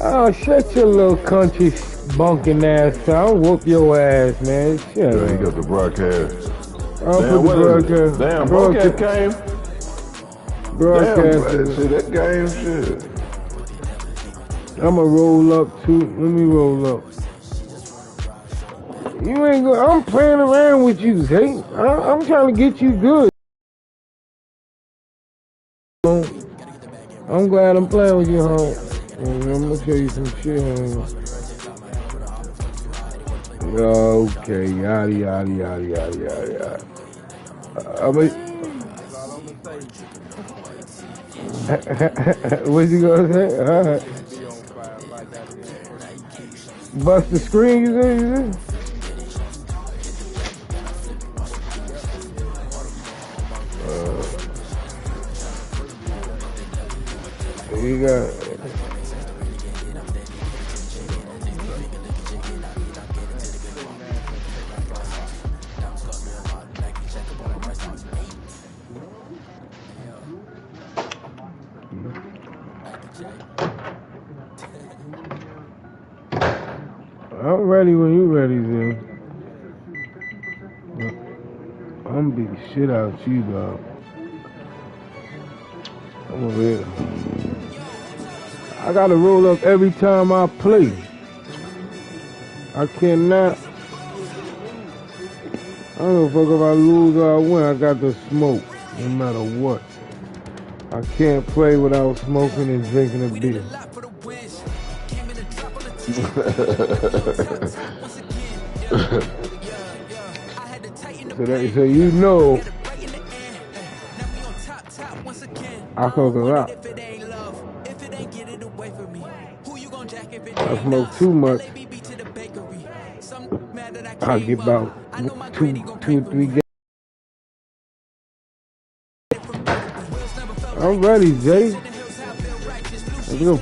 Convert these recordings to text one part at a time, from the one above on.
Oh, shut your little country bunking ass up. I'll whoop your ass, man. Shut Yeah, up. he got the broadcast. I'll put the broadcast. Damn, broadcast came. Broadcast. Damn, see that game shit. I'ma roll up too. Let me roll up. You ain't good. I'm playing around with you, Zay. I'm trying to get you good. I'm glad I'm playing with you, home. I'm gonna show you some shit. Okay, yada yada yada yada yada. What you gonna say? All right. Bust the screen, you say? You got. I'm ready when you ready, Zay. I'm gonna beat the shit out of you, dog. I'm over here. I gotta roll up every time I play. I cannot. I don't give a fuck if I lose or I win. I got to smoke, no matter what. I can't play without smoking and drinking a beer. So you know, I smoke a lot. I smoke too much. I get about two or three days. I'm ready, Jay. Let's go.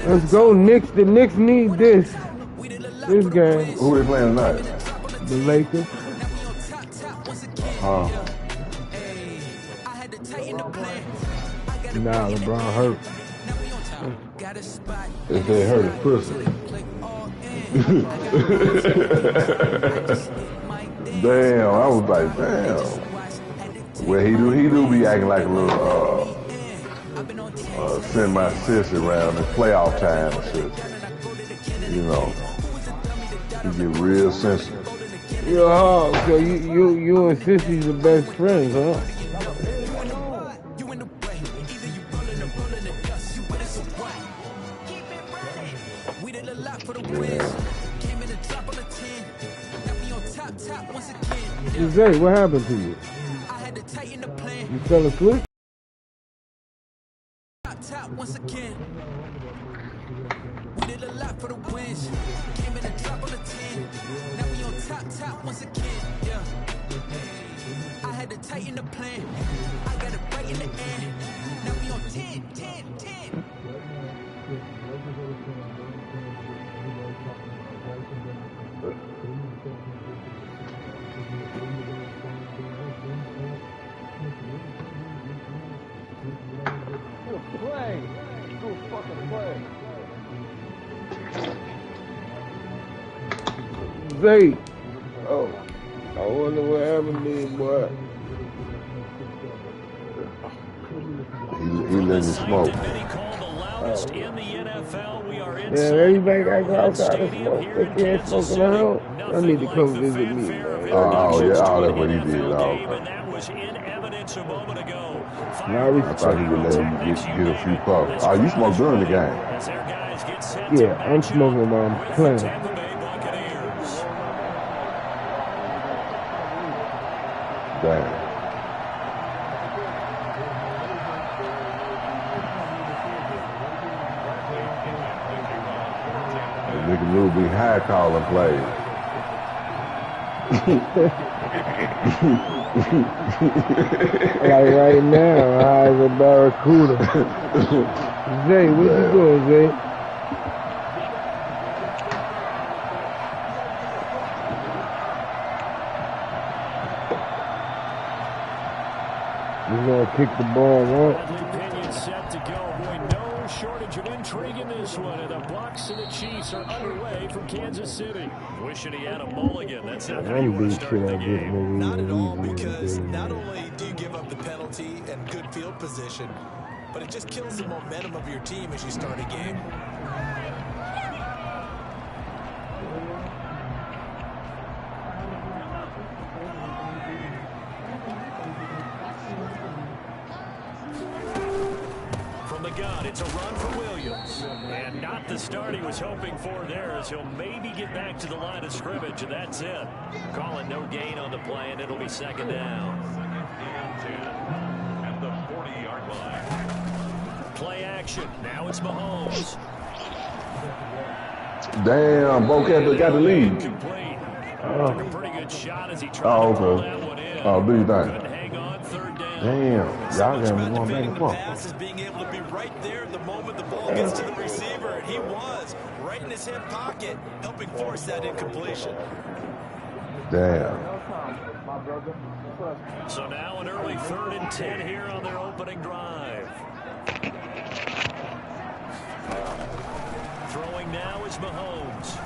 Let's go, Knicks. The Knicks need this game. Who they playing tonight? The Lakers. Nah, LeBron hurt. If they hurt his pussy. Damn, I was like, damn. Well, he do be acting like a little, send my sis around in playoff time and shit. You know, he get real sensitive. Yo, so you and Sissy's the best friends, huh? Zay, what happened to you? You fell asleep? Once again, we did a lot for the wins. Came in a drop on the 10. Now we on top once again. Yeah. I had to tighten the plan. I got it right in the end. Now we on 10. Play. Go fucking play. Zay. Oh. I wonder what happened to you, boy. He letting you smoke. Yeah, everybody got to go outside and smoke. They can't smoke in the house. I need to come visit me, man. Oh, yeah, that's what he did. Oh, okay. I thought he would let him get a few puffs. Oh, you smoke during the game? Yeah, I'm smoking while I'm playing. Damn. Nickynooodles be high calling plays. Like right now, high as a barracuda. Zay, what you doing, Zay? gonna kick the ball once. Opinion set to go. Boy, no shortage of intrigue in this one. And the Bucs and the Chiefs are underway from Kansas City. Wishing he had a mulligan. That's not how you want to start the game. Not at all, because not only do you give up the penalty and good field position, but it just kills the momentum of your team as you start a game. Gun. It's a run for Williams. And not the start he was hoping for there, as he'll maybe get back to the line of scrimmage, and that's it. Calling no gain on the play, and it'll be second down. At the 40-yard line. Play action. Now it's Mahomes. Damn, Bocat got the lead. Took a pretty good shot as he tried to pull that one in. Oh, do you think? Couldn't hang on, third down. Damn, y'all got me going back and forth. Pass is being able to be right there the moment the ball gets to the receiver, and he was right in his hip pocket, helping force that incompletion. Damn. So now an early 3rd and 10 here on their opening drive. Throwing now is Mahomes.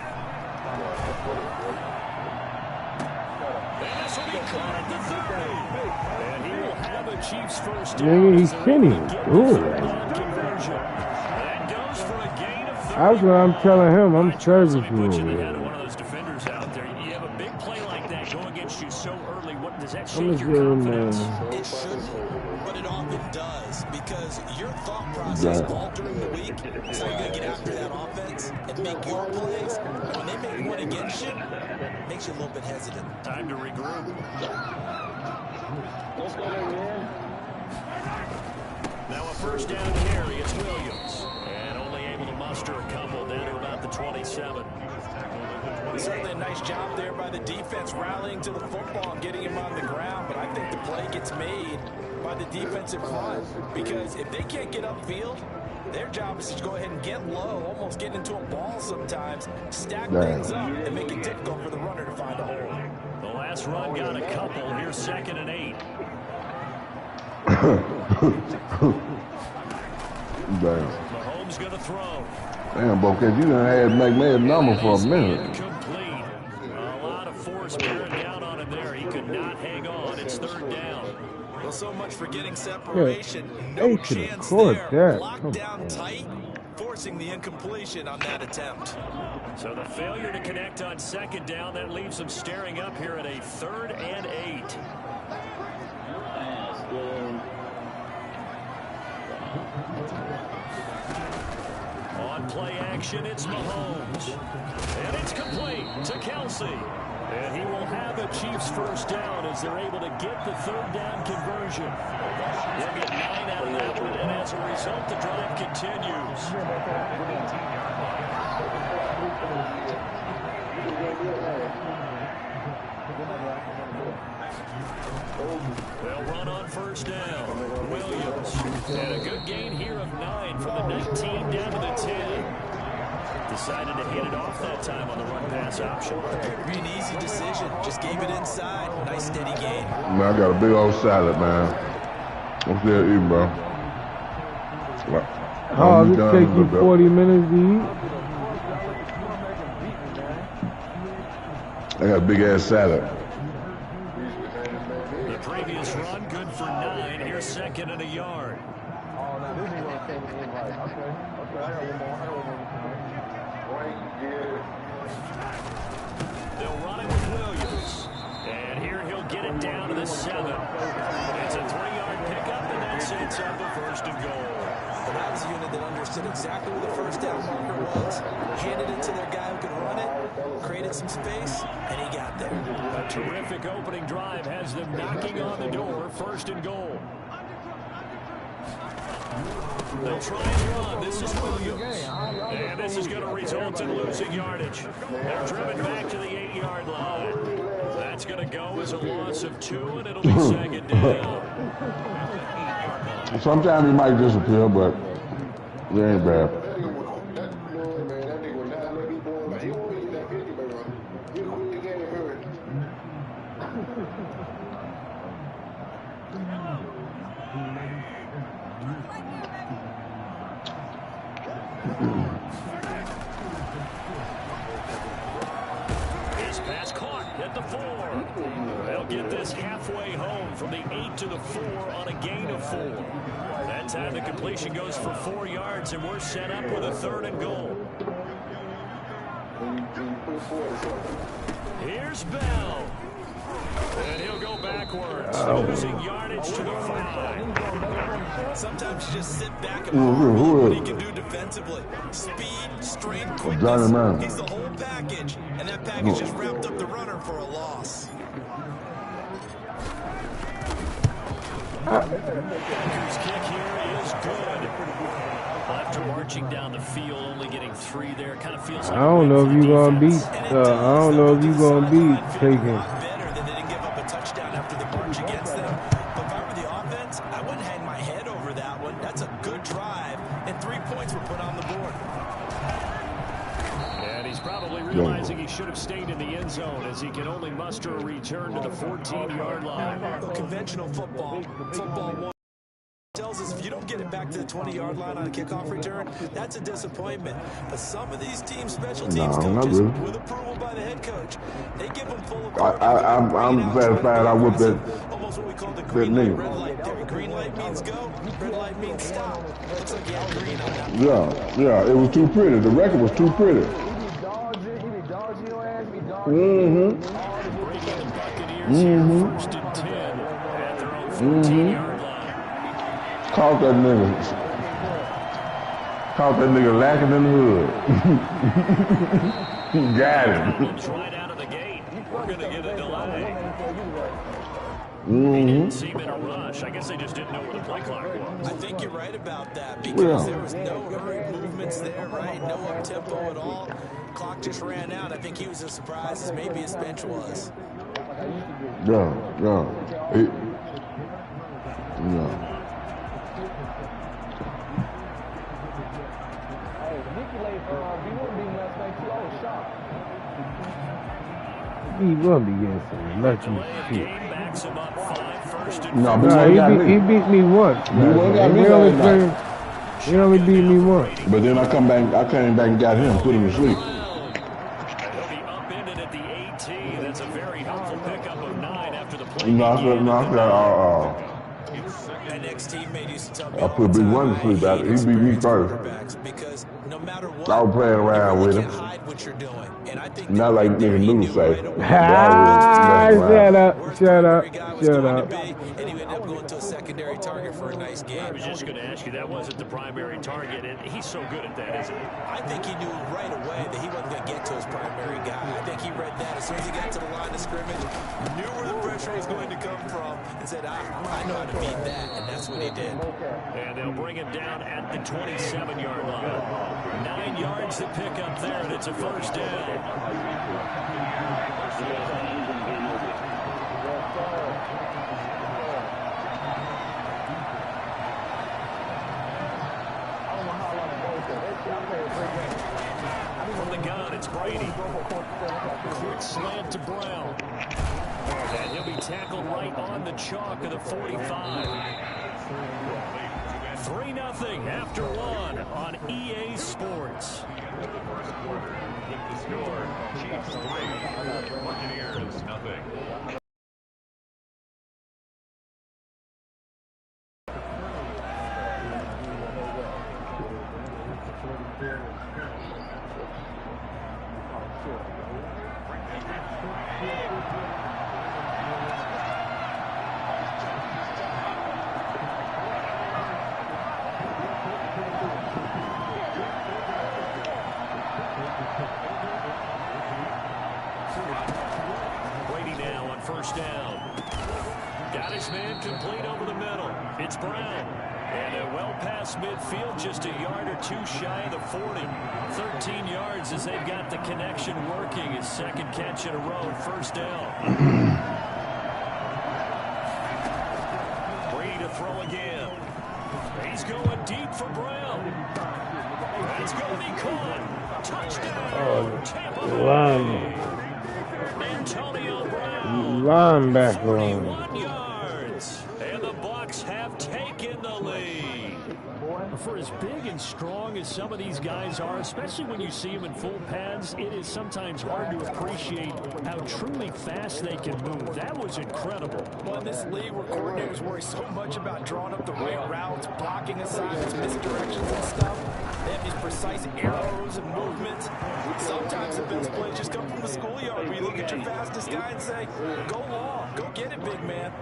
And this will be caught at the 30. And he will have a Chiefs first down. Yeah, he's spinning. Ooh. That goes for a gain of 30. That's what I'm telling him. I'm charging for Put you in the him. head of one of those defenders out there. You have a big play like that go against you so early. What does that I'm shake just your giving confidence? It shouldn't, but it often does, because your thought process all during the week is how you're going to get after that offense and make your plays. And when they make one against you, it makes you a little bit hesitant. Time to regroup. Now a first down carry. It's Williams. And only able to muster a couple down to about the 27. Certainly a nice job there by the defense, rallying to the football and getting him on the ground. But I think the play gets made by the defensive front, because if they can't get upfield, their job is to go ahead and get low, almost get into a ball sometimes, stack things up, and make it difficult for the runner to find a hole. The last run got a couple. Here's 2nd and 8. Damn. Mahomes going to throw. Damn, Bocat, you done had McMahon's number for a minute. Incomplete. A lot of force bearing down on him there. He could not hang on. It's 3rd down. Well, so much for getting separation. Yeah, No they could have chance caught there. that. Locked down tight, forcing the incompletion on that attempt. So the failure to connect on 2nd down, that leaves them staring up here at a 3rd and 8. On play action, it's Mahomes. And it's complete to Kelsey. And he will have a Chiefs first down as they're able to get the 3rd down conversion. They'll get 9 out of that one, and as a result, the drive continues. They'll run on first down. Williams. And a good gain here of 9 from the 19 down to the 10. Decided to hit it off that time on the run-pass option. Appeared to be an easy decision. Just gave it inside. Nice steady gain. Man, I got a big old salad, man. I'm still eating, bro. Oh, this take you 40 minutes to eat? I got a big-ass salad. The previous run, good for 9. Here's 2nd and a yard. They'll run it with Williams. And here he'll get it down to the 7. It's a 3-yard pickup, and that sets up a 1st and goal. And that was a unit that understood exactly where the first down marker was, handed it to their guy who could run it, created some space, and he got there. A terrific opening drive has them knocking on the door, 1st and goal. They'll try and run. This is Williams. And this is going to result in losing yardage. They're driven back to the 8-yard line. That's going to go as a loss of 2, and it'll be 2nd down. Sometimes he might disappear, but it ain't bad. at the 4. They'll get this halfway home from the 8 to the 4 on a gain of 4. That time the completion goes for 4 yards, and we're set up with a 3rd and goal. Here's Bell. And he'll go backwards, losing yardage to the 5. Sometimes you just sit back and marvel what he can do defensively. Speed, strength, quickness. He's the whole package. And that package just wrapped up the runner for a loss. Packers' kick here is good. After marching down the field, only getting 3 there, kind of feels like I don't know if you're gonna beat. I don't know if you're gonna beat taking. Better than they didn't give up a touchdown after the march against them. But if I were the offense, I wouldn't hang my head over that one. That's a good drive, and 3 points were put on the board. And he's probably realizing he should have stayed in the end zone, as he can only muster a return to the 14-yard line. Conventional football one tells us if you don't get it back to the 20-yard line on a kickoff return, that's a disappointment. But some of these team special teams coaches, with approval by the head coach, they give them full of I'm satisfied I whipped that. Almost what we call the green light, red light theory. Green light means go, red light means stop. Looks like you had green on that. Yeah, it was too pretty. The record was too pretty. Brady and the Buccaneers here, 1st and 10 at their own 14-yard line. Caught that nigga lacking in the hood. Got him. Right out of the gate. We're going to get a delay. He didn't seem in a rush. I guess they just didn't know where the play clock was. I think you're right about that, because there was no hurried movements there, right? No up-tempo at all. Clock just ran out. I think he was as surprised as maybe his bench was. Yeah. He will be getting some lucky shit. He beat me once. He only beat me once. But then I came back and got him, put him to sleep. He'll be upended at the 18. That's a very helpful pickup of 9 after the play. That next teammate used to tell me I put Big One to sleep after. He beat me first. Because no matter what, I was playing around with him. hide what you're doing. And I think Not like Nickynooodles say. Shut up. And he ended up going to a secondary target for a nice game. I was just going to ask you, that wasn't the primary target, and he's so good at that, isn't he? I think he knew right away that he wasn't going to get to his primary guy. I think he read that as soon as he got to the line of scrimmage, knew where the pressure was going to come from, and said, I know how to beat that, and that's what he did. And they'll bring him down at the 27-yard line. 9 yards to pick up there, and it's a 1st down. From the gun, it's Brady. Quick slant to Brown. And he'll be tackled right on the chalk of the 45. 3-0 after 1 on EA Sports. Chiefs 3, Buccaneers nothing. Brady now on 1st down. Got his man complete over the middle. It's Brown. And well past midfield, just a yard or 2 shy of the 40. 13 yards as they've got the connection working. His 2nd catch in a row, 1st down. Brady to throw again. He's going deep for Brown. It's going to be caught. Touchdown. Tampa Bay. Antonio Brown. Linebacker. 41 yards. And the Bucs have taken the lead. For as big and strong as some of these guys are, especially when you see them in full pads. It is sometimes hard to appreciate how truly fast they can move. That was incredible. Well, in this league where coordinators worry so much about drawing up the right routes, blocking assignments, misdirections and stuff, they have these precise arrows and movements. Sometimes the best plays just come from the schoolyard where you look at your fastest guy and say, go long, go get it, big man.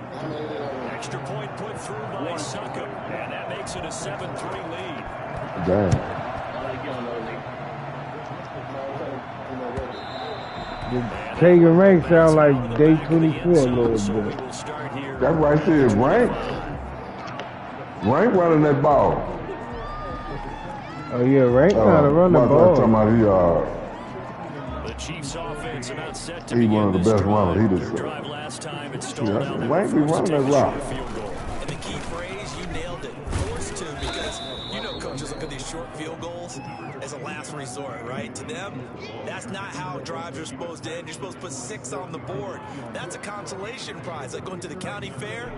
Extra point put through by Succop, and that makes it a 7-3 lead. Damn. The Kagan rank sound like day 24 a little bit. That right there is Rank. Rank running that ball. Oh yeah, Rank kind of run the ball. The Chiefs offense about set to He begin one of the this best runners. He drive. just Their drive last time it stalled out. They Rank were be forced to running take that a rock. short field goal. And the key phrase, you nailed it. Forced to, because you know coaches look at these short field goals as a last resort, right? To them, that's not how drives are supposed to end. You're supposed to put 6 on the board. That's a consolation prize. Like going to the county fair,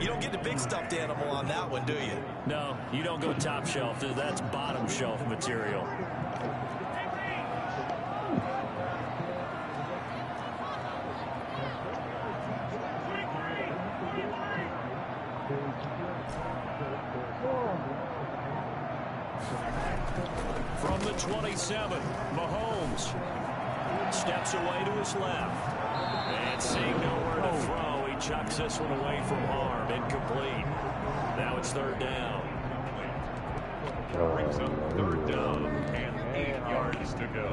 you don't get the big stuffed animal on that one, do you? No, you don't go top shelf. That's bottom shelf material. From the 27, Mahomes steps away to his left. And seeing nowhere to throw, he chucks this one away from harm. Incomplete. Now it's third down. Brings up third down and 8 yards to go.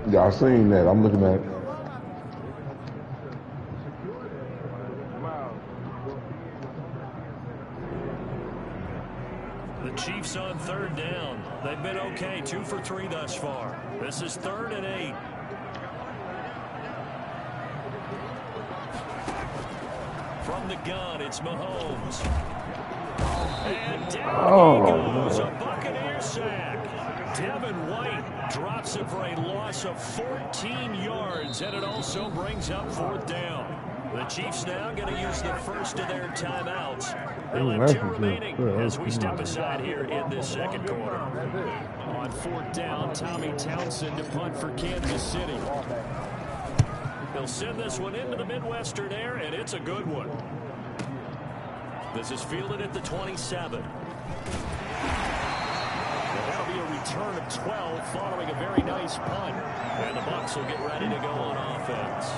Yeah, I seen that. I'm looking at it. The Chiefs on third down. They've been okay, 2 for 3 thus far. This is 3rd and 8. From the gun, it's Mahomes. And down he goes, a Buccaneer sack. Devin White drops it for a loss of 14 yards, and it also brings up 4th down. The Chiefs now going to use the first of their timeouts. They'll have 2 remaining as we step aside here in this second quarter. On 4th down, Tommy Townsend to punt for Kansas City. They'll send this one into the Midwestern air, and it's a good one. This is fielded at the 27. And that'll be a return of 12 following a very nice punt. And the Bucs will get ready to go on offense.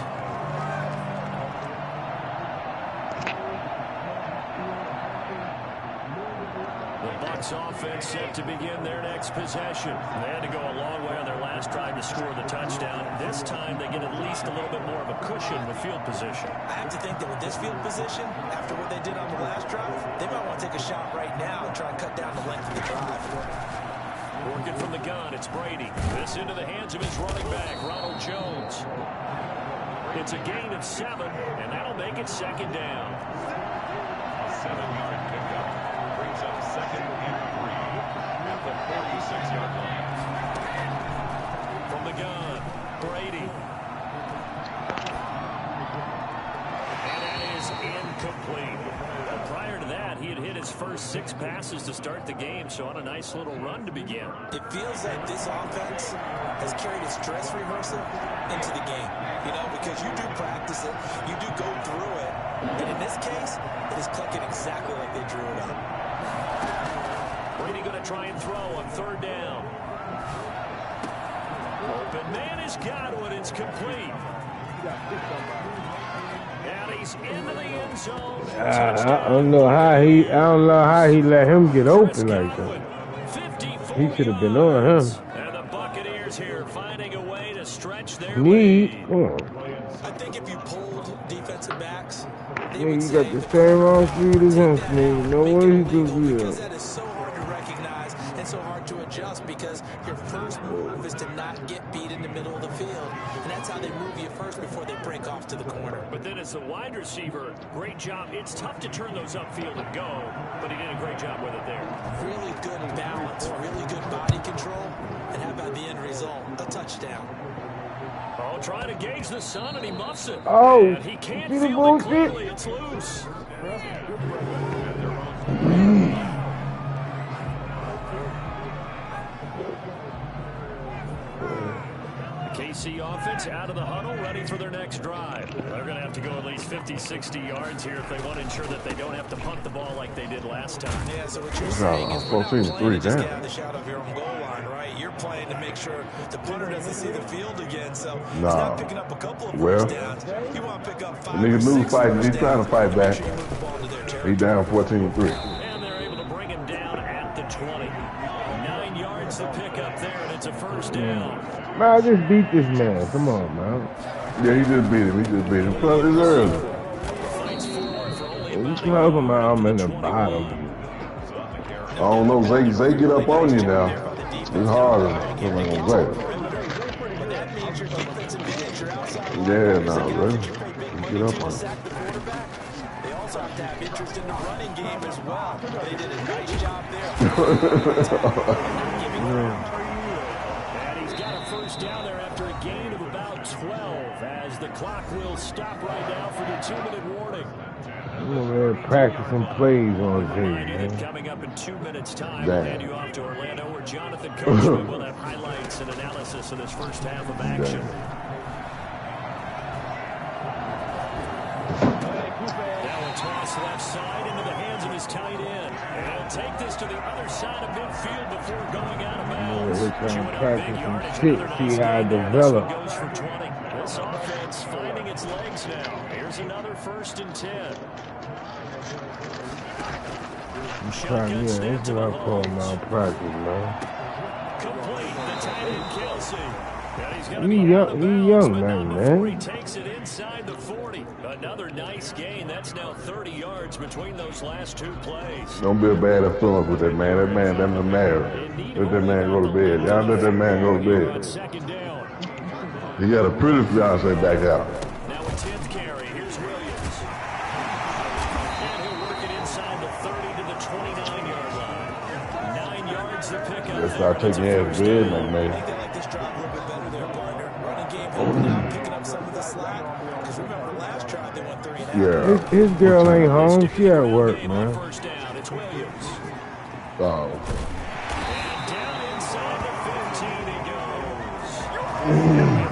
Offense set to begin their next possession. They had to go a long way on their last drive to score the touchdown. This time they get at least a little bit more of a cushion with field position. I have to think that with this field position, after what they did on the last drive, they might want to take a shot right now and try and cut down the length of the drive. Working from the gun, it's Brady. This into the hands of his running back, Ronald Jones. It's a gain of 7, and that'll make it 2nd down. A 7-yard pickup brings up 2nd and 3 at the 46-yard line. From the gun, Brady. And that is incomplete. Prior to that, he had hit his first 6 passes to start the game, so on a nice little run to begin. It feels like this offense has carried its dress rehearsal into the game, you know, because you do practice it, you do go through it, and in this case, it is clicking exactly like they drew it up. Brady going to try and throw on 3rd down. Open man is Godwin. It's complete. And he's into the end zone. I don't know how he let him get open like that. He should have been on him. And the Buccaneers here finding a way to stretch their Need. lead. I think if you pulled defensive backs, they Yeah, would you say got the that same on speed as him, that man. No make way it he could illegal, do because that. that is so hard to recognize and so hard to adjust, because your first move is to not get beat in the middle of the field, and that's how they move you first before they break off to the corner. But then as a wide receiver, great job. It's tough to turn those upfield and go, but he did a great job with it there. Really good balance, really good body control, and how about the end result? A touchdown. Oh, trying to gauge the sun, and he muffs it. Oh, and he can't see the feel it bullshit? clearly. It's loose. KC offense out of the huddle, ready for their next drive. They're going to have to go at least 50, 60 yards here if they want to ensure that they don't have to punt the ball like they did last time. Yeah, so what you're saying is we're not playing to just get out of the shot of your own goal line, right? You're playing to make sure the punter doesn't see the field again, so he's not picking up a couple of first downs. You want to pick up 5 or 6 fighting. He's trying to fight back. He's down 14-3. And they're able to bring him down at the 20. 9 yards to pick up there, and it's a first down. Man, just beat this man. Come on, man. Yeah, he just beat him. Plus, it's early. You close him out, I'm in the bottom. I don't know. Zay get up on you now. It's harder. Yeah, no, bro. Get up on him. They also have to have interest in the running game as well. They did a nice job there. And he's got a first down there after a gain of about 12 as the clock will stop right now for the 2-minute warning. I'm over there practicing plays on Zay, man. Coming up in 2 minutes' time, we'll hand you off to Orlando, where Jonathan Coachman will have highlights and analysis of this first half of action. Now a toss left side into the hands of his tight end. And he'll take this to the other side of midfield before going out of bounds. They're trying to practice some shit, see how it develops. Goes for 20. This offense finding its legs now. Here's another 1st and 10. I'm trying, this is what I call malpractice, man. Complete the tight end Kelsey. He young, man. He takes it inside the 40. Another nice gain. That's now 30 yards between those last 2 plays. Don't be a bad influence with that man. That man doesn't matter. Let that man go to bed. Y'all let that man go to bed. Second down. He got a pretty fiance back out. Now a 10th carry. Here's Williams. And he'll work it inside the 30 to the 29-yard line. 9 yards to pick up. Let's start taking ass bed, man. Picking up some of the slack. Because remember, last drive they went 3.5. Yeah. His girl ain't home. She at work, man. First down. It's Williams. Oh. And down inside the 15 he goes.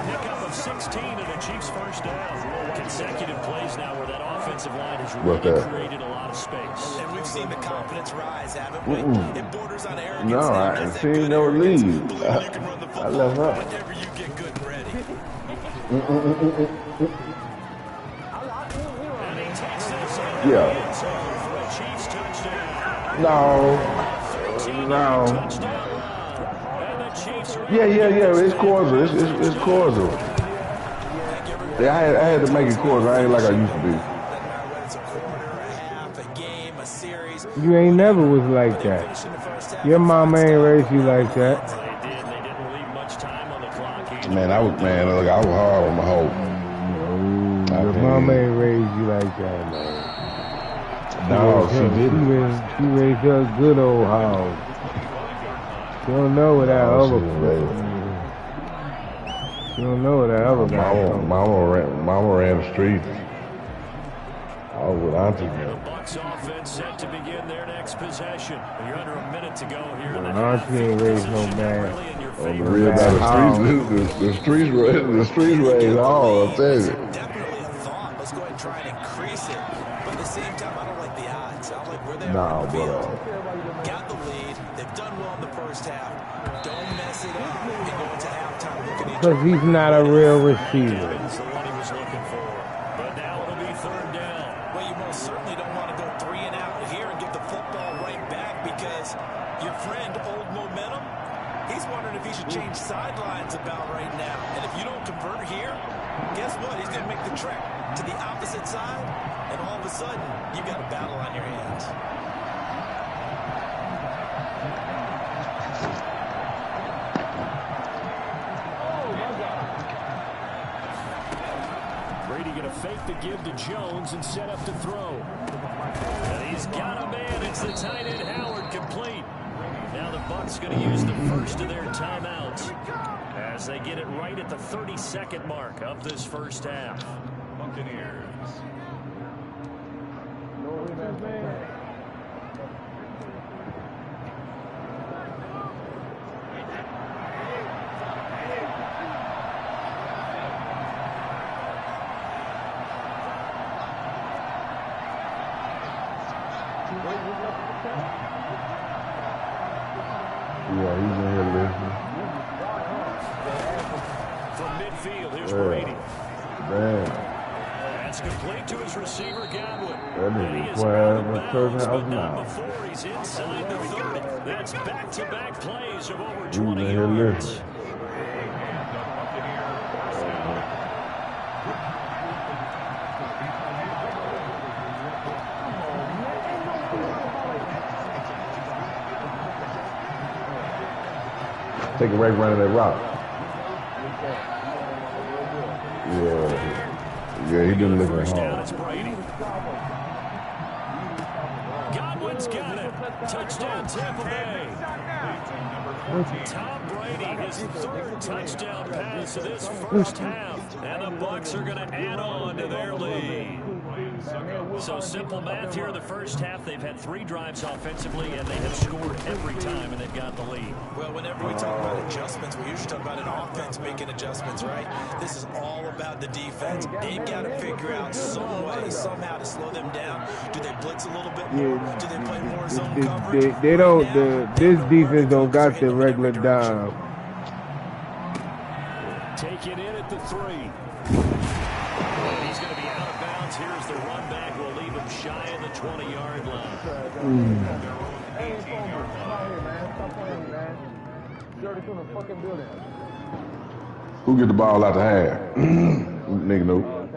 Pick up of 16 and the Chiefs' first down. Consecutive plays now where that offensive line has really created a lot of space. And we've seen the confidence rise, haven't we? It borders on arrogance. No, I ain't seen no lead. I left her. Whenever you get good and ready. Yeah. No. Yeah. It's cordial. It's cordial. Yeah, I had to make it cordial. I ain't like I used to be. You ain't never was like that. Your mama ain't raised you like that. Man, I was hard on my hoe. Your mama ain't raised you like that, man. No, she didn't. She raised her good old house. She don't know what that other. She don't know what that other guy. Mama ran the streets. I was with Auntie. The Bucs offense set to begin their next possession. You're under a minute to go here. Auntie ain't raised no man. On the real the streets raised all. I'll tell you. Definitely a thought. Let's go ahead and try and increase it. But at the same time, I don't like the odds. I like where they are. Got the lead. They've done well in the first half. Don't mess it up and go into halftime looking at because he's not a real receiver. That's the one he was looking for. But now it'll be 3rd down. Well, you most certainly don't want to go 3 and out here and give the football right back because your friend, Old Momentum, he's wondering if he should change sidelines about right now. And if you don't convert here, guess what? He's going to make the trek to the opposite side, and all of a sudden, you've got a battle on your hands. Brady going to fake the give to Jones and set up to throw. And he's got a man. It's the tight end Howard, complete. Now the Bucs going to use the first of their timeouts as they get it right at the 32nd mark of this first half. Buccaneers. Yeah, he's in here listening. From midfield, here's Brady. Man. That's complete to his receiver, Godwin. That And he nigga is playing out of the bounds, church but house not now. before he's inside the 30. That's back-to-back plays of over He's 20 in here yards. listening. Take a right run of that rock. Yeah, he didn't look at First down, hard. it's Brady. Godwin's got it. Touchdown, Tampa Bay. Tom Brady, his third touchdown pass of this first half. And the Bucs are going to add on to their lead. So simple math here in the first half. They've had 3 drives offensively, and they have scored every time, and they've got the lead. Well, whenever we talk about adjustments, we usually talk about an offense making adjustments, right? This is all about the defense. They've got to figure out some way, somehow to slow them down. Do they blitz a little bit more? Do they play more zone coverage? They don't. This defense don't got the regular dime. Take it in at the 3. And he's going to be out of bounds. Here's the run back. Will leave him shy of the 20-yard line. Who get the ball out the half? Nickynooodles.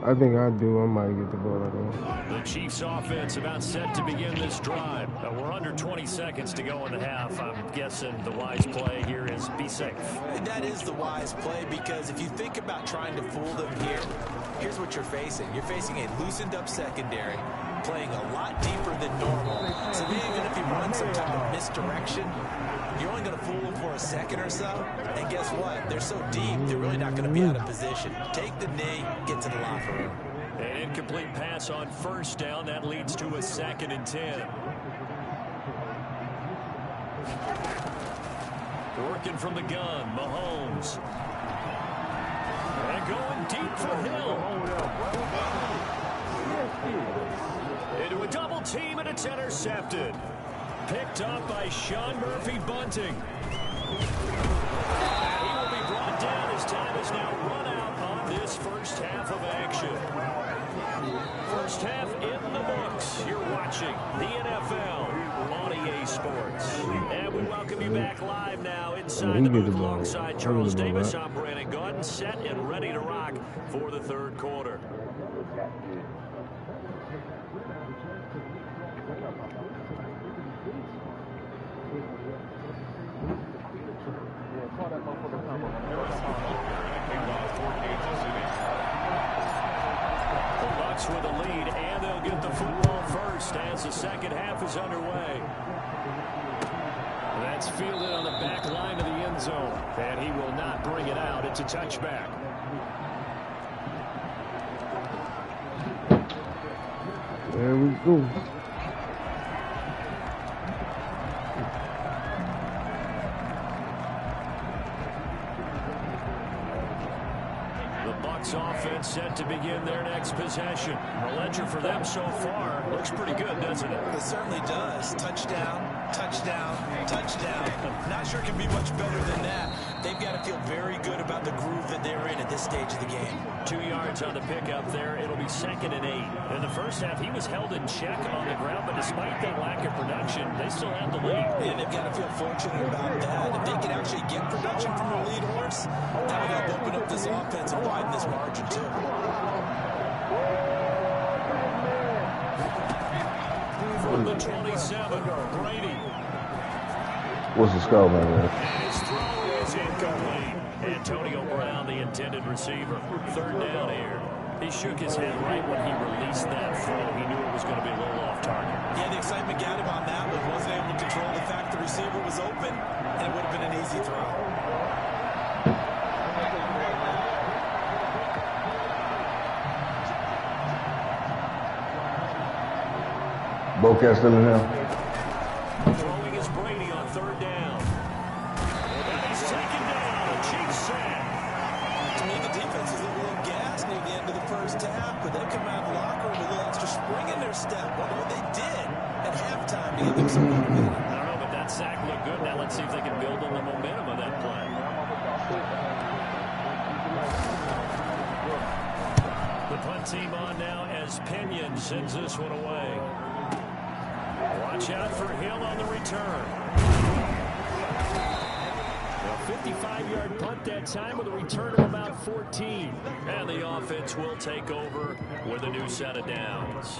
I think I do. I might get the ball out of there. The Chiefs offense about set to begin this drive. We're under 20 seconds to go in the half. I'm guessing the wise play here is be safe. That is the wise play, because if you think about trying to fool them here, here's what you're facing. You're facing a loosened up secondary, playing a lot deeper than normal. So even if you run some type of misdirection, you're only going to fool them for a second or so. And guess what? They're so deep, they're really not going to be out of position. Take the knee, get to the locker room. An incomplete pass on first down. That leads to a 2nd and 10. Working from the gun, Mahomes. And going deep for Hill. Into a double team, and it's intercepted. Picked up by Sean Murphy-Bunting. He will be brought down. His time is now run out on this first half of action. First half in the books. You're watching the NFL on EA Sports. And we welcome you back live now inside the booth alongside Charles Davis. I'm Brandon Gordon, set and ready to rock for the third quarter. With a lead, and they'll get the football first as the second half is underway. That's fielded on the back line of the end zone, and he will not bring it out. It's a touchback. There we go. Offense set to begin their next possession. The ledger for them so far looks pretty good, doesn't it? It certainly does. Touchdown, touchdown, touchdown. Not sure it can be much better than that. They've got to feel very good about the groove that they're in at this stage of the game. 2 yards on the pickup there. It'll be 2nd and 8. In the first half, he was held in check on the ground, but despite that lack of production, they still have the lead. And they've got to feel fortunate about that. If they can actually get production from their lead horse, that will help open up this offense and widen this margin too. From the 27, Brady. What's the score, man? And his throw is incomplete. Antonio Brown, the intended receiver. 3rd down here. He shook his head right when he released that throw. He knew it was going to be a little off target. Yeah, the excitement got him on that one. Wasn't able to control the fact the receiver was open, and it would have been an easy throw. Bocat still in there? Throwing is Brady on 3rd down. And he's taken down. A Chiefs sack. To me, the defense is a little gassed near the end of the first half, but they come out of the locker room with a little extra next step. Wonder what they did at halftime to get them so motivated. I don't know, but that sack looked good. Now let's see if they can build on the momentum of that play. The punt team on now as Pinion sends this one away. Watch out for Hill on the return. A 55-yard punt that time with a return of about 14. And the offense will take over with a new set of downs.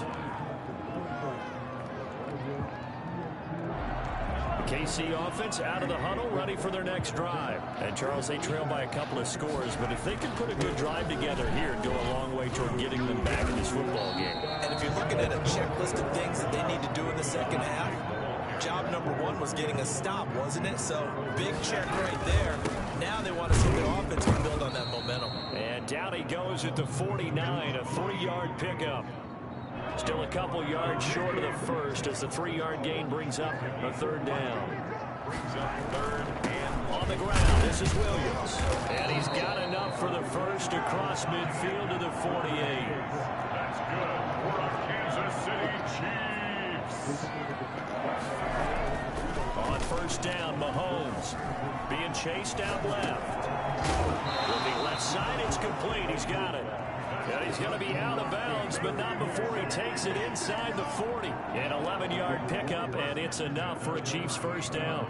The KC offense out of the huddle, ready for their next drive. And Charles, they trail by a couple of scores, but if they can put a good drive together here, it'd go a long way toward getting them back in this football game. And if you're looking at a checklist of things that they need to do in the second half, job number one was getting a stop, wasn't it? So big check right there. Now they want to see the offense can build on that momentum. And down he goes at the 49, a 3-yard pickup. Still a couple yards short of the first as the 3-yard gain brings up a third down. Brings up third and On the ground, this is Williams. And he's got enough for the first across midfield to the 48. that's good for the Kansas City Chiefs. On first down, Mahomes being chased out left. From the left side, it's complete. He's got it. And he's going to be out of bounds, but not before he takes it inside the 40. An 11-yard pickup, and it's enough for a Chiefs first down.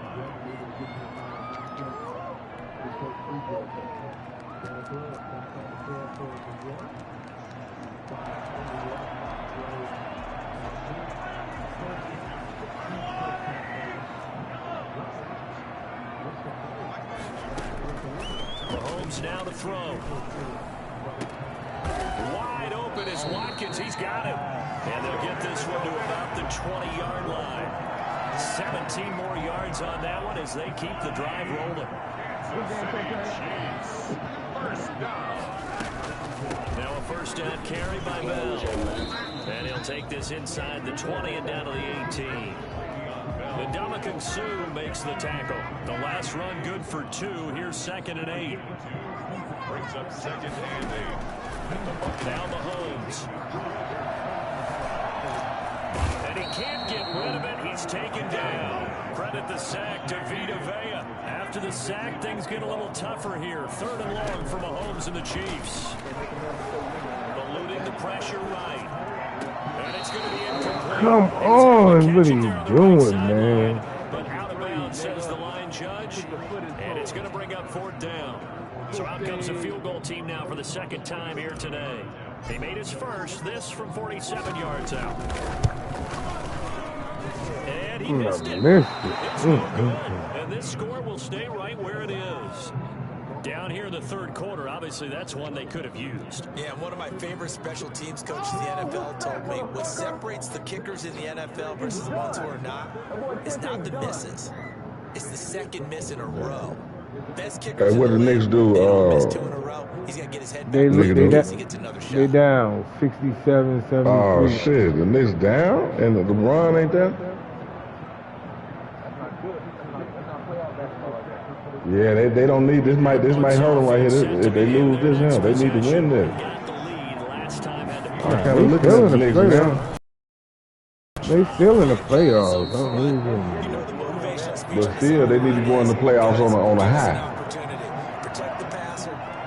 Mahomes now to throw. Wide open is Watkins. He's got it. And they'll get this one to about the 20-yard line. 17 more yards on that one as they keep the drive rolling. Kansas City Chiefs. First down. Now a first down carry by Bell. And he'll take this inside the 20 and down to the 18. Ndamukong Suh makes the tackle. The last run good for 2. Here's 2nd and 8. Brings up 2nd and 8. Now Mahomes. And he can't get rid of it. He's taken down. Credit the sack to Vita Vea. After the sack, things get a little tougher here. 3rd and long for Mahomes and the Chiefs. Eluding the pressure right. And it's going to be incomplete. Come on, what are you doing, man? But out of bounds, says the line judge. And it's going to bring up 4th down. So out comes a field goal team now for the 2nd time here today. He made his first, this from 47 yards out. And he missed it. It's no good. And this score will stay right where it is. Down here in the 3rd quarter, obviously that's one they could have used. Yeah, one of my favorite special teams coaches in the NFL told me what separates the kickers in the NFL versus the ones who are not is not the misses. It's the 2nd miss in a row. Best kickers Hey, what the Knicks do? they don't miss 2 in a row. He's got to get his head back. They He gets another shot. they down 67, 73. Oh shit, the Knicks down and the LeBron ain't there? Yeah, they don't need this. Might hurt them right here. If they lose this, now they need to win this. Got the lead last time had to I kind of look at the Knicks now. They still in the playoffs. But still, they need to go in the playoffs on a high.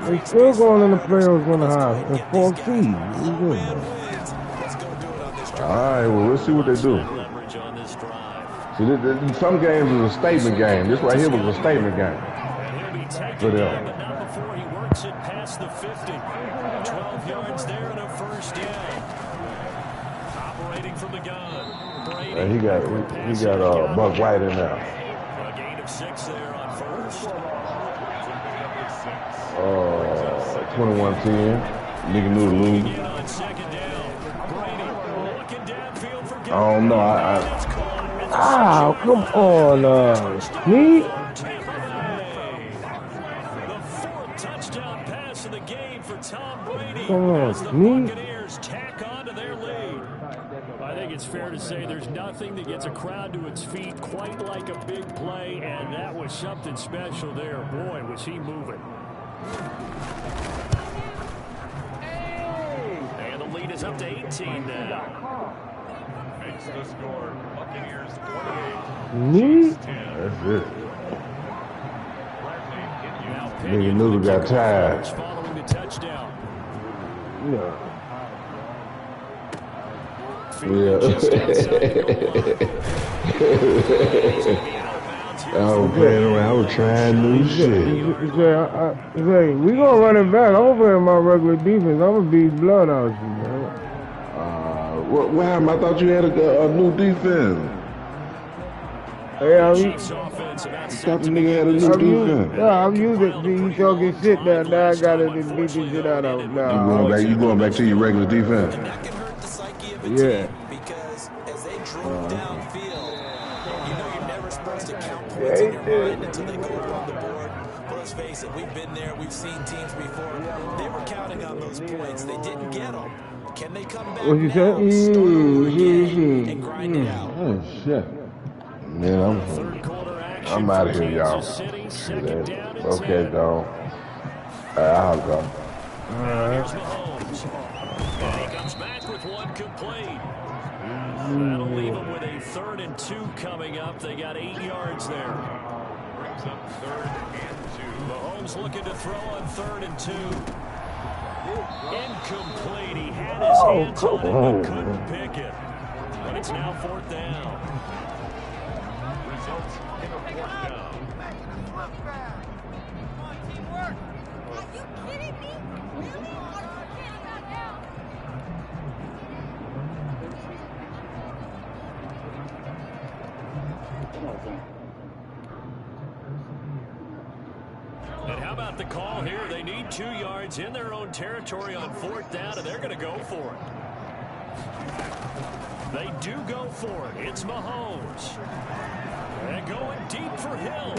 They still going in the playoffs on the high. In 4th seed. All right, well, let's see what they do. leverage on this drive. See, some games is a statement game. This right here was a statement game. And he'll be taken For them. down, but not before he works it past the 50. 12 yards there and a first down. Operating from the gun. Brady. And he got Buck White in there. A gain of 6 there on first. 21-10. Nickynooodles. Again on 2nd down. Brady looking downfield for I don't know. It's caught. Oh, come on, Sneak. The 4th touchdown pass of the game for Tom Brady. Come on, as the Sneak. Buccaneers tack on to their lead. I think it's fair to say there's nothing that gets a crowd to its feet quite like a big play, and that was something special there. Boy, was he moving. And the lead is up to 18 now. makes the score Buccaneers 28. Me? That's it. Now Nickynooodles got tired. following the touchdown. Yeah. I was playing around. I was trying new shit. We gonna run it back. I'm gonna play my regular defense. I'm gonna beat blood out you, man. What happened? I thought you had a new defense. Hey, I thought the nigga had a new defense. I'm using it. You talking shit now. Now I gotta beat the shit out of him. You going back to your regular defense? And that can hurt the psyche of a Yeah. team because as they drove downfield, you know you're never supposed to count points in your mind until they go up on the board. But let's face it, we've been there. We've seen teams before. They were counting on those points. They didn't get them. Can they come back What you now, say? start over again, and grind it out? Oh shit. Man, I'm out of here, y'all. Okay, go. I'll go. Here's Mahomes. And he comes back with one complete. That'll leave him with a 3rd and 2 coming up. They got 8 yards there. Brings up 3rd and 2. Mahomes looking to throw on 3rd and 2. Incomplete. He had his hands on it but couldn't pick it. But it's now 4th down. Results in a 4th down. And how about the call here? They need 2 yards in their own territory on 4th down, and they're going to go for it. They do go for it. It's Mahomes. And going deep for Hill.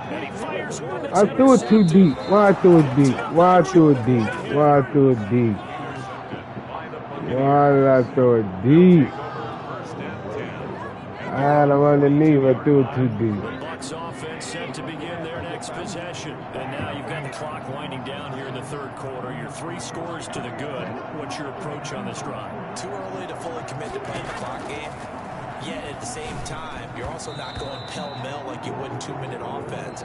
And he fires one that's I threw it too deep. Why I threw it deep? Why I threw it deep? Why I threw it deep? Why did I throw it deep? I had him underneath. I threw it too deep. The Bucs offense set to begin their next possession. And now you've got the clock winding down here in the 3rd quarter. You're 3 scores to the good. What's your approach on this drive? Too early to fully commit to playing the clock game. Yet at the same time, you're also not going pell-mell like you would in 2-minute offense.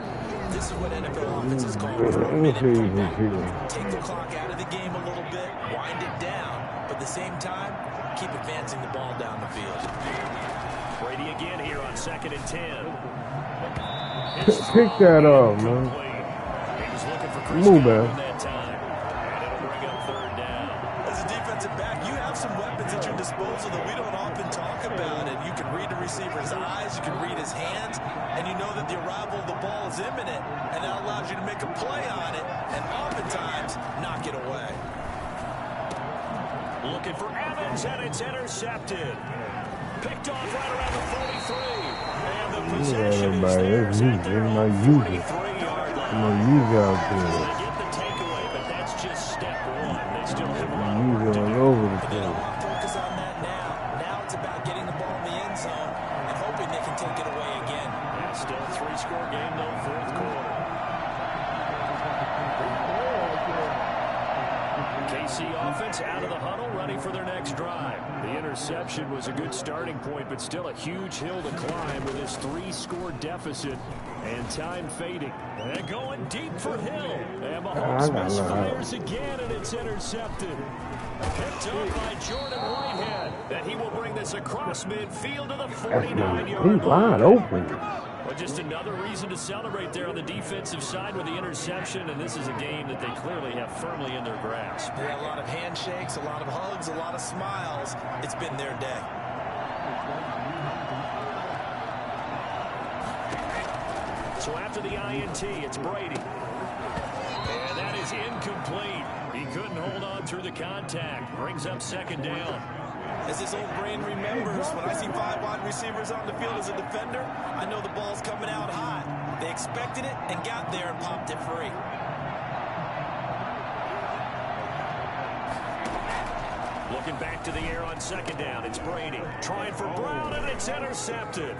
This is what NFL offenses call for a minute putback. Take the clock out of the game a little bit, wind it down, but at the same time, keep advancing the ball down the field. Brady again here on 2nd and 10. Pick that up, man. He was looking for Chris Move, Godwin man. that time. And it'll bring up 3rd down. As a defensive back, you have some weapons at your disposal that we don't often talk about. And you can read the receiver's eyes, you can read his hands, and you know that the arrival of the ball is imminent. And that allows you to make a play on it, and oftentimes knock it away. Looking for Evans, and it's intercepted. Picked off right around the 43. And the possession is theirs at their own 43-yard line. I'm gonna use it out They there. get the takeaway, but that's just step 1. They still have a lot of Use work it to all do. over the But they don't place. want to focus on that now. Now it's about getting the ball in the end zone and hoping they can take it away again. Yeah, still a 3-score game, though, 4th quarter. KC offense out of the huddle, ready for their next drive. The interception was a good starting point, but still a huge hill to climb with this 3-score deficit and time fading. And going deep for Hill. And Mahomes misfires again, and it's intercepted. Picked up by Jordan Whitehead. And he will bring this across midfield to the 49-yard line. He's wide open. Well, just another reason to celebrate there on the defensive side with the interception, and this is a game that they clearly have firmly in their grasp. They had a lot of handshakes, a lot of hugs, a lot of smiles. It's been their day. So after the INT, it's Brady. And that is incomplete. He couldn't hold on through the contact. Brings up 2nd down. As this old brain remembers, when I see 5 wide receivers on the field as a defender, I know the ball's coming out hot. They expected it and got there and popped it free. Looking back to the air on 2nd down, it's Brady. Trying for Brown, and it's intercepted.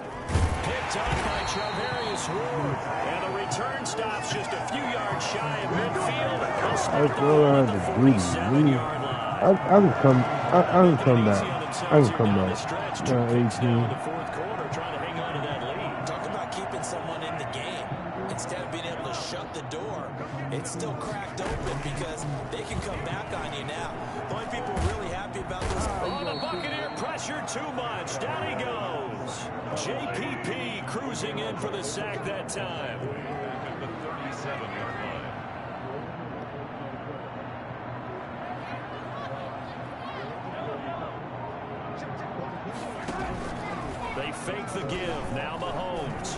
Picked up by Charvarius Ward. And the return stops just a few yards shy of midfield. He'll start the ball at the 47-yard line. I can come back. I can come down the back. stretch. 2 picks now in the fourth quarter, trying to hang on to that lead. Talk about keeping someone in the game. Instead of being able to shut the door, it's still cracked open because they can come back on you now. The only people really happy about this. Oh, the Buccaneer pressured too much. Down he goes. JPP cruising in for the sack that time. At the 37-yard line. They fake the give. Now Mahomes.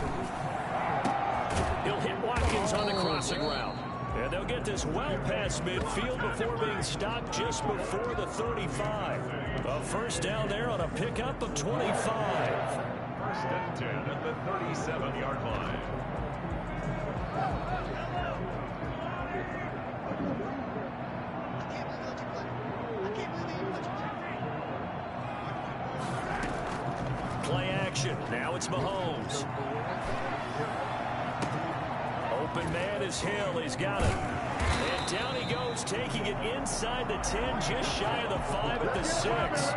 He'll hit Watkins on the crossing route. And they'll get this well past midfield before being stopped just before the 35. A first down there on a pickup of 25. First and 10 at the 37-yard line. Play action. Now it's Mahomes. Open man is Hill. He's got it. And down he goes, taking it inside the 10, just shy of the 5 at the 6.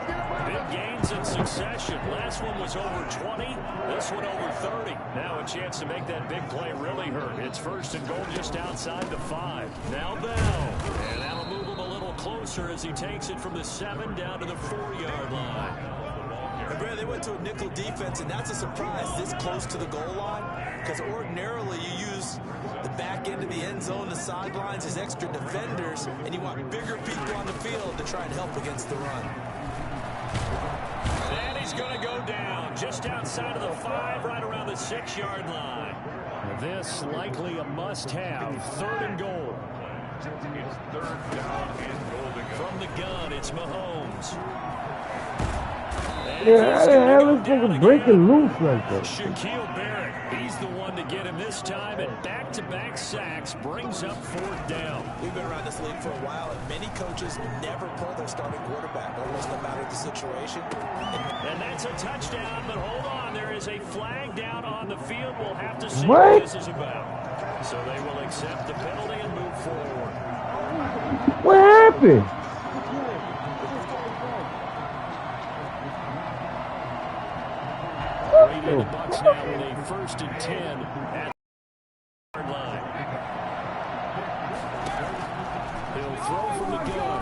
Big gains in succession. Last one was over 20. This one over 30. Now a chance to make that big play really hurt. It's first and goal just outside the 5. Now Bell. And that'll move him a little closer as he takes it from the 7 down to the 4-yard line. And Brad, they went to a nickel defense, and that's a surprise this close to the goal line, because ordinarily you use the back end of the end zone, the sidelines as extra defenders, and you want bigger people on the field to try and help against the run. And he's going to go down just outside of the 5, right around the 6-yard line. This likely a must-have. Third and goal. It's third down and goal to go. From the gun, it's Mahomes. Yeah, how the hell is nigga breaking loose like that? Shaquille Barrett, he's the one to get him this time, and back-to-back sacks brings up fourth down. We've been around this league for a while, and many coaches never pull their starting quarterback, almost no matter the situation. And that's a touchdown, but hold on, there is a flag down on the field. We'll have to see what this is about. So they will accept the penalty and move forward. What happened? The Bucs now with a first and 10 at the line. He'll throw from the gun.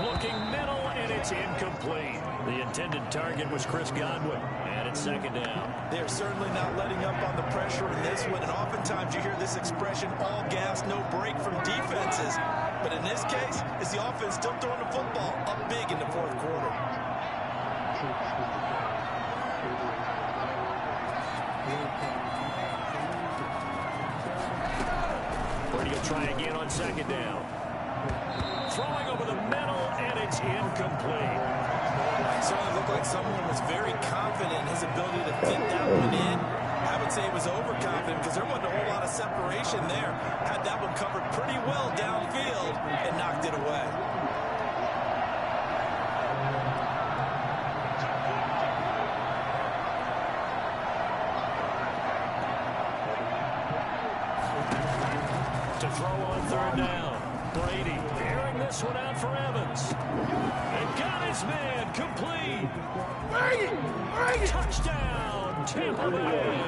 Looking middle, and it's incomplete. The intended target was Chris Godwin, and it's second down. They're certainly not letting up on the pressure in this one, and oftentimes you hear this expression, all gas, no break from defenses. But in this case, it's the offense still throwing the football up big in the fourth quarter. Brady will try again on second down. Throwing over the middle, and it's incomplete. It certainly looked like someone was very confident in his ability to fit that one in. I would say he was overconfident because there wasn't a whole lot of separation there. Had that one covered pretty well downfield and knocked it away. To throw on third down. Brady airing this one out for Evans. And got his man complete. Brady! Touchdown, Tampa Bay.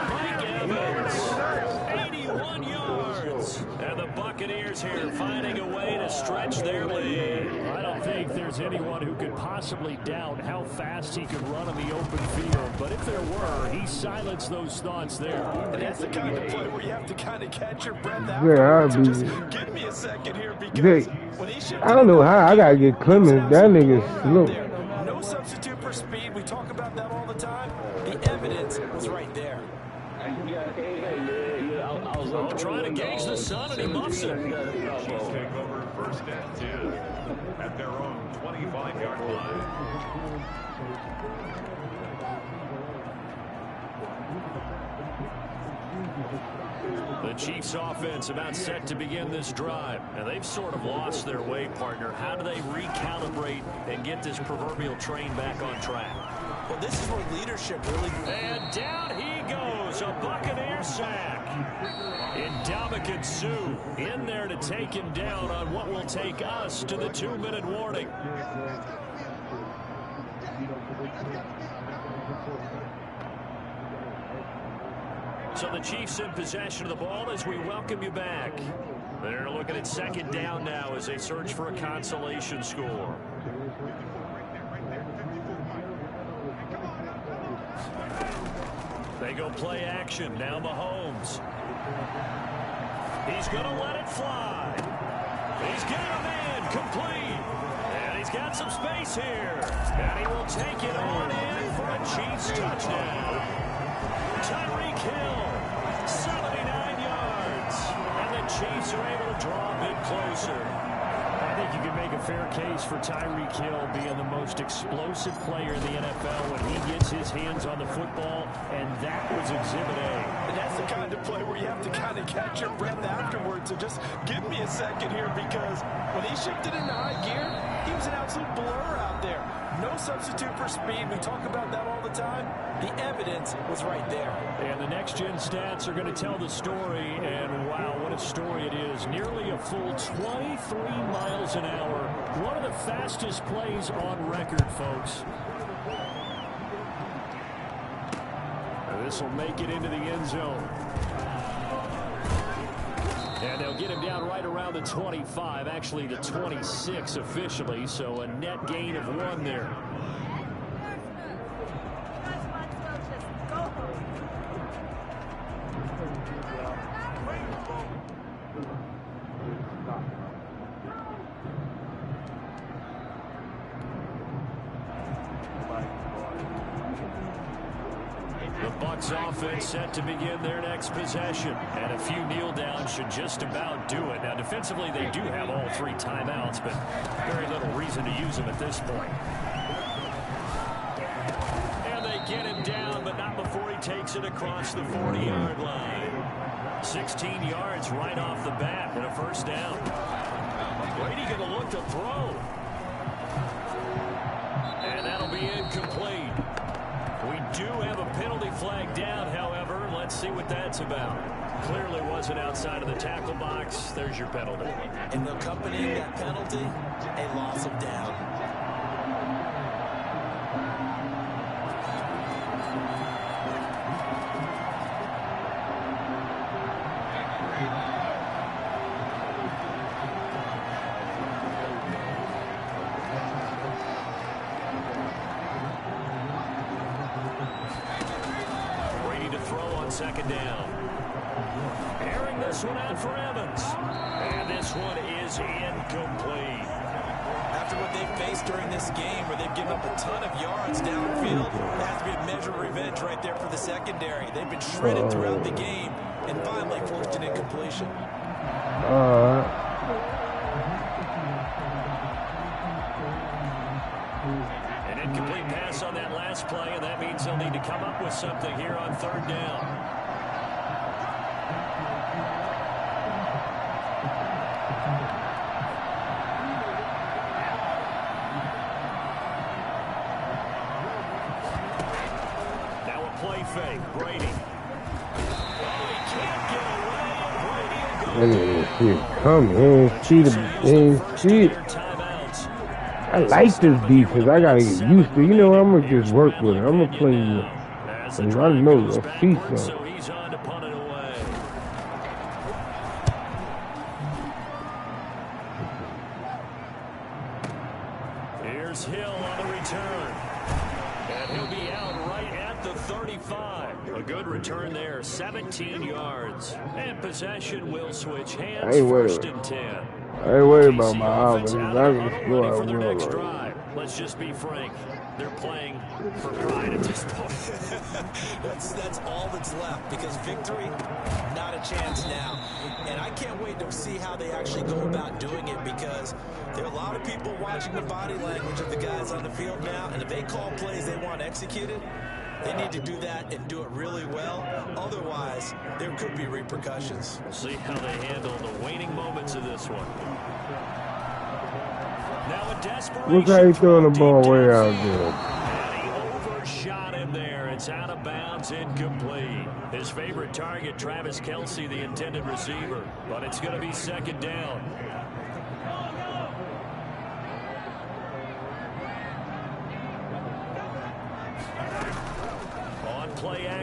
Mike Evans, 81 yards. And the Buccaneers here finding a way to stretch their lead. I don't think there's anyone who could possibly doubt how fast he could run on the open field. But if there were, he silenced those thoughts there. And that's the kind of play where you have to kind of catch your breath Yeah, afterwards. Just give me a second here because when he should, I don't know how I gotta get Clemens. That nigga's slow. no substitute for speed. We talk about that all the time. The evidence was right there. Trying to gauge the sun, and he muffs it. Chiefs take over first and 10 at their own 25-yard line. The Chiefs offense about set to begin this drive, and they've sort of lost their way, partner. How do they recalibrate and get this proverbial train back on track? Well, this is where leadership really... And down he goes, a Buccaneer sack. Ndamukong Suh in there to take him down on what will take us to the 2-minute warning. So the Chiefs in possession of the ball as we welcome you back. They're looking at second down now as they search for a consolation score. They go play action. Now Mahomes. He's going to let it fly. He's got a man complete. And he's got some space here. And he will take it on in for a Chiefs touchdown. Tyreek Hill, 79 yards. And the Chiefs are able to draw a bit closer. I think you can make a fair case for Tyreek Hill being the most explosive player in the NFL when he gets his hands on the football, and that was Exhibit A. And that's the kind of play where you have to kind of catch your breath afterwards. So just give me a second here, because when he shifted into high gear, he was an absolute blur out there. No substitute for speed. We talk about that all the time. The evidence was right there. And the next-gen stats are going to tell the story, and wow, what a story it is. Nearly a full 23 miles an hour. One of the fastest plays on record, folks. And this will make it into the end zone. And they'll get him down right around the 25, actually the 26 officially, so a net gain of 1 there. Offense set to begin their next possession, and a few kneel downs should just about do it. Now defensively they do have all 3 timeouts, but very little reason to use them at this point. And they get him down, but not before he takes it across the 40-yard line. 16 yards right off the bat and a first down. Brady going to look to throw, and that'll be incomplete. We do have a penalty flag down, however. Let's see what that's about. Clearly wasn't outside of the tackle box. There's your penalty. And accompanying that penalty, a loss of down. Second down. Airing this one out for Evans. And this one is incomplete. After what they've faced during this game, where they've given up a ton of yards downfield, it has to be a measure of revenge right there for the secondary. They've been shredded throughout the game and finally forced an incompletion. An incomplete pass on that last play, and that means they'll need to come up with something here on third down. Now a play fake. Brady. Oh, he can't get away. Brady will go. See it come. He ain't see it. I like this defense. I gotta get used to. You know, I'm gonna just work with it. I'm gonna play with it. And I know I see something. So he's on to punt it away. Here's Hill on the return. And he'll be out right at the 35. A good return there, 17 yards. And possession will switch hands, first and 10. I ain't worried about my offense. I'm going to score out well. Let's just be frank. They're playing for pride at this point. that's all that's left, because victory, not a chance now. And I can't wait to see how they actually go about doing it, because there are a lot of people watching the body language of the guys on the field now, and if they call plays they want executed, they need to do that and do it really well. Otherwise, there could be repercussions. We'll see how they handle the waning moments of this one. Now a desperation. Look how he throwing the ball way out there. And he overshot him there. It's out of bounds, incomplete. His favorite target, Travis Kelce, the intended receiver. But it's going to be second down.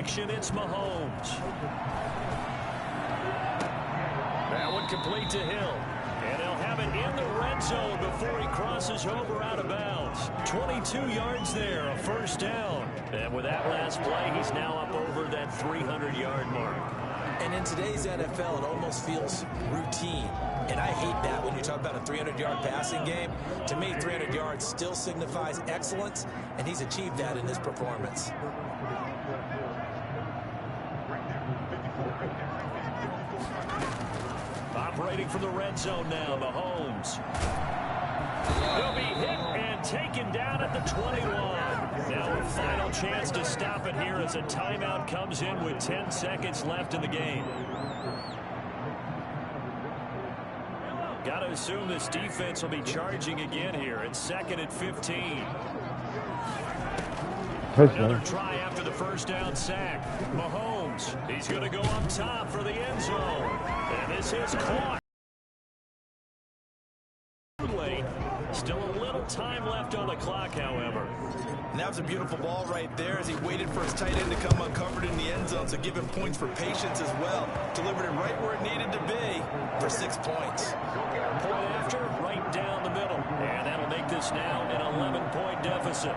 action, it's Mahomes. That one complete to Hill. And he'll have it in the red zone before he crosses over out of bounds. 22 yards there, a first down. And with that last play, he's now up over that 300-yard mark. And in today's NFL, it almost feels routine. And I hate that when you talk about a 300-yard passing game. To me, 300 yards still signifies excellence, and he's achieved that in his performance. Operating from the red zone now, Mahomes. He'll be hit and taken down at the 21. Now a final chance to stop it here as a timeout comes in with 10 seconds left in the game. Got to assume this defense will be charging again here. It's 2nd and 15. Another try after the first down sack. Mahomes, he's going to go up top for the end zone. And this is caught. Still a little time left on the clock, however. And that was a beautiful ball right there as he waited for his tight end to come uncovered in the end zone, so give him points for patience as well. Delivered it right where it needed to be for 6 points. Point after, right down the middle. And that'll make this now an 11-point deficit.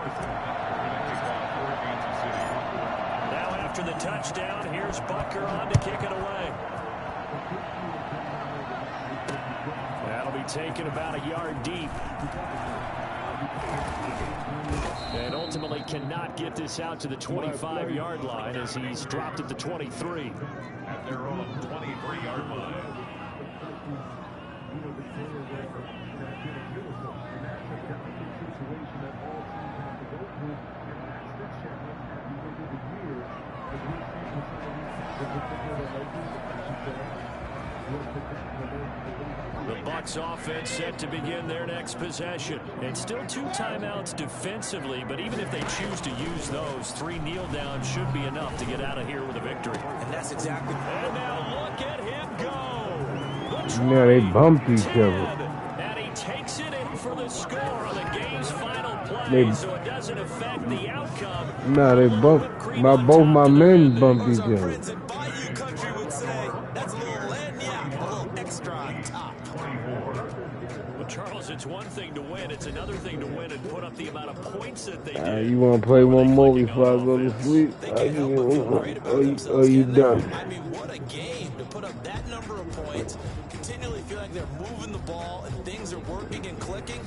Now after the touchdown, here's Butker on to kick it away. That'll be taken about a yard deep. And ultimately cannot get this out to the 25-yard line as he's dropped at the 23. At their own 23-yard line. The Bucs offense set to begin their next possession. And still 2 timeouts defensively, but even if they choose to use those, 3 kneel downs should be enough to get out of here with a victory. And that's exactly. And now look at him go. Now they bumped each other. And he takes it in for the score on the game's final play, so it doesn't affect the outcome. No, they bumped. Both my men bumped each other. Country would say that's a little lagniappe, a little extra on top. Well, Charles, it's one thing to win. It's another thing to win and put up the amount of points that they did. You want to play one more before I go to sleep? Are you done? I mean, what a game to put up that number of points, continually feel like they're moving the ball and things are working and clicking.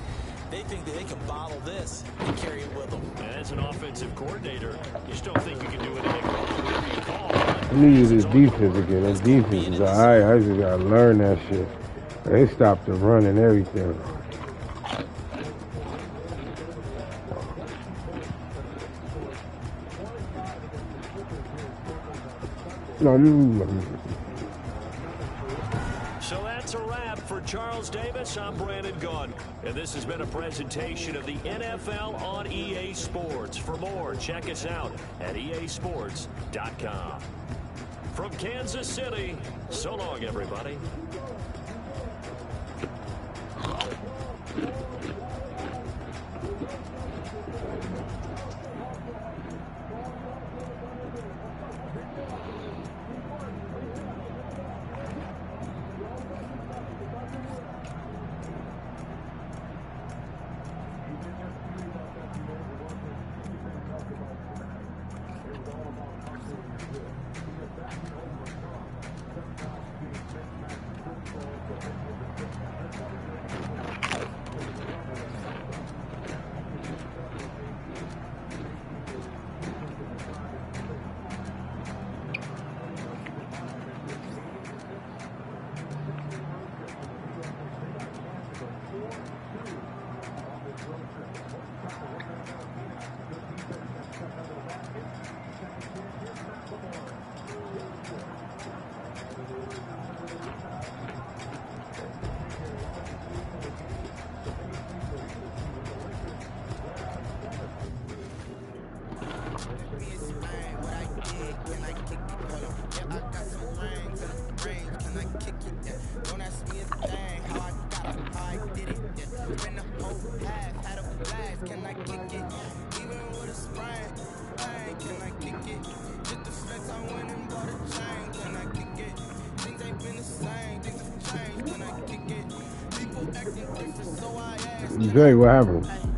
They think that they can bottle this and carry it with them. And as an offensive coordinator, you just don't think you can do anything wrong with whatever you call. I need this defense again. That defense is alright. I just gotta learn that shit. They stopped the run and everything. So that's a wrap for Charles Davis. I'm Brandon Gunn. And this has been a presentation of the NFL on EA Sports. For more, check us out at easports.com. From Kansas City, so long, everybody. Can I kick it? Even with a sprain, Jay, what happened?